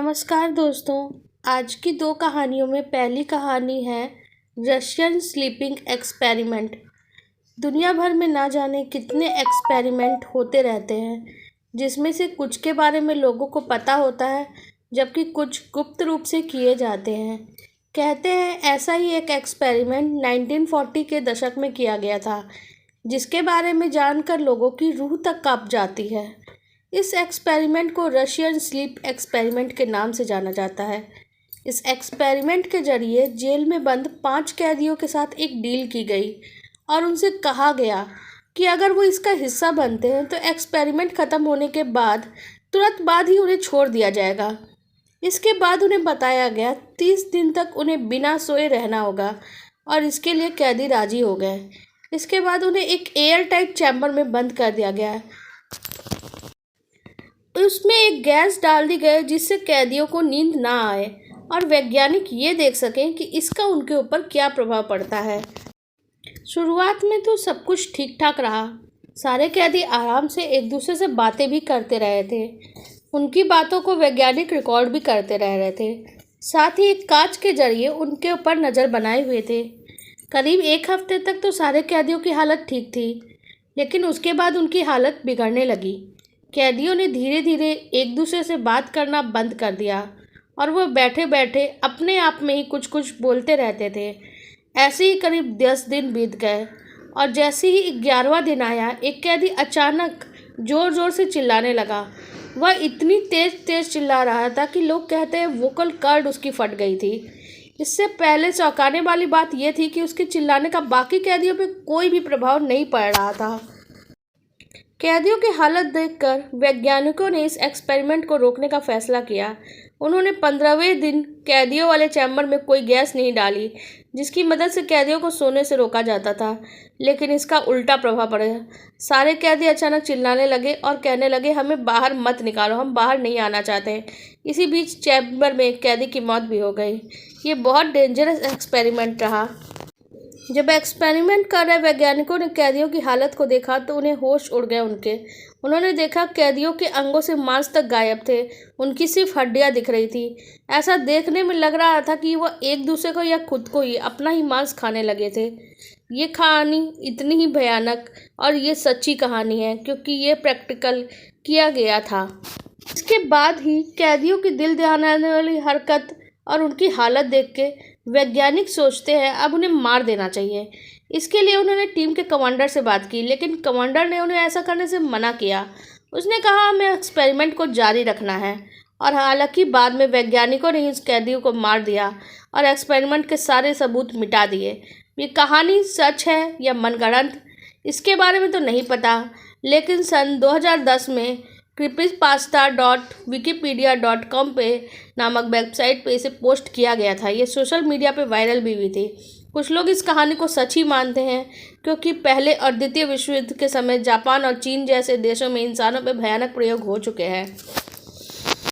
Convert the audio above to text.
नमस्कार दोस्तों। आज की दो कहानियों में पहली कहानी है रशियन स्लीपिंग एक्सपेरिमेंट। दुनिया भर में ना जाने कितने एक्सपेरिमेंट होते रहते हैं, जिसमें से कुछ के बारे में लोगों को पता होता है जबकि कुछ गुप्त रूप से किए जाते हैं। कहते हैं ऐसा ही एक एक्सपेरिमेंट 1940 के दशक में किया गया था, जिसके बारे में जानकर लोगों की रूह तक कांप जाती है। इस एक्सपेरिमेंट को रशियन स्लीप एक्सपेरिमेंट के नाम से जाना जाता है। इस एक्सपेरिमेंट के जरिए जेल में बंद 5 कैदियों के साथ एक डील की गई और उनसे कहा गया कि अगर वो इसका हिस्सा बनते हैं तो एक्सपेरिमेंट ख़त्म होने के बाद तुरंत बाद ही उन्हें छोड़ दिया जाएगा। इसके बाद उन्हें बताया गया 30 दिन तक उन्हें बिना सोए रहना होगा और इसके लिए कैदी राजी हो गए। इसके बाद उन्हें एक एयर टाइट चैम्बर में बंद कर दिया गया। उसमें एक गैस डाल दी गई जिससे कैदियों को नींद ना आए और वैज्ञानिक ये देख सकें कि इसका उनके ऊपर क्या प्रभाव पड़ता है। शुरुआत में तो सब कुछ ठीक ठाक रहा। सारे कैदी आराम से एक दूसरे से बातें भी करते रहे थे। उनकी बातों को वैज्ञानिक रिकॉर्ड भी करते रह रहे थे। साथ ही एक कांच के जरिए उनके ऊपर नज़र बनाए हुए थे। करीब एक हफ्ते तक तो सारे कैदियों की हालत ठीक थी, लेकिन उसके बाद उनकी हालत बिगड़ने लगी। कैदियों ने धीरे धीरे एक दूसरे से बात करना बंद कर दिया और वो बैठे बैठे अपने आप में ही कुछ कुछ बोलते रहते थे। ऐसे ही करीब 10 दिन बीत गए और जैसे ही 11वां दिन आया, एक कैदी अचानक ज़ोर ज़ोर से चिल्लाने लगा। वह इतनी तेज़ चिल्ला रहा था कि लोग कहते हैं वोकल कॉर्ड उसकी फट गई थी। इससे पहले चौंकाने वाली बात यह थी कि उसके चिल्लाने का बाकी कैदियों पर कोई भी प्रभाव नहीं पड़ रहा था। कैदियों की हालत देखकर वैज्ञानिकों ने इस एक्सपेरिमेंट को रोकने का फैसला किया। उन्होंने 15वें दिन कैदियों वाले चैम्बर में कोई गैस नहीं डाली, जिसकी मदद से कैदियों को सोने से रोका जाता था, लेकिन इसका उल्टा प्रभाव पड़ा। सारे कैदी अचानक चिल्लाने लगे और कहने लगे, हमें बाहर मत निकालो, हम बाहर नहीं आना चाहते। इसी बीच चैम्बर में एक कैदी की मौत भी हो गई। ये बहुत डेंजरस एक्सपेरिमेंट रहा। जब एक्सपेरिमेंट कर रहे वैज्ञानिकों ने कैदियों की हालत को देखा तो उन्हें होश उड़ गए उन्होंने देखा कैदियों के अंगों से मांस तक गायब थे, उनकी सिर्फ हड्डियां दिख रही थी। ऐसा देखने में लग रहा था कि वह एक दूसरे को या खुद को ही अपना ही मांस खाने लगे थे। ये कहानी इतनी ही भयानक और ये सच्ची कहानी है क्योंकि ये प्रैक्टिकल किया गया था। इसके बाद ही कैदियों की दिल दहलाने वाली हरकत और उनकी हालत देख के वैज्ञानिक सोचते हैं अब उन्हें मार देना चाहिए। इसके लिए उन्होंने टीम के कमांडर से बात की, लेकिन कमांडर ने उन्हें ऐसा करने से मना किया। उसने कहा हमें एक्सपेरिमेंट को जारी रखना है। और हालांकि बाद में वैज्ञानिकों ने इस कैदियों को मार दिया और एक्सपेरिमेंट के सारे सबूत मिटा दिए। ये कहानी सच है या मनगढ़ंत, इसके बारे में तो नहीं पता, लेकिन सन 2010 में creepypasta.wikipedia.com पे नामक वेबसाइट पे इसे पोस्ट किया गया था। ये सोशल मीडिया पे वायरल भी हुई थी। कुछ लोग इस कहानी को सच ही मानते हैं क्योंकि पहले और द्वितीय विश्व युद्ध के समय जापान और चीन जैसे देशों में इंसानों पे भयानक प्रयोग हो चुके हैं।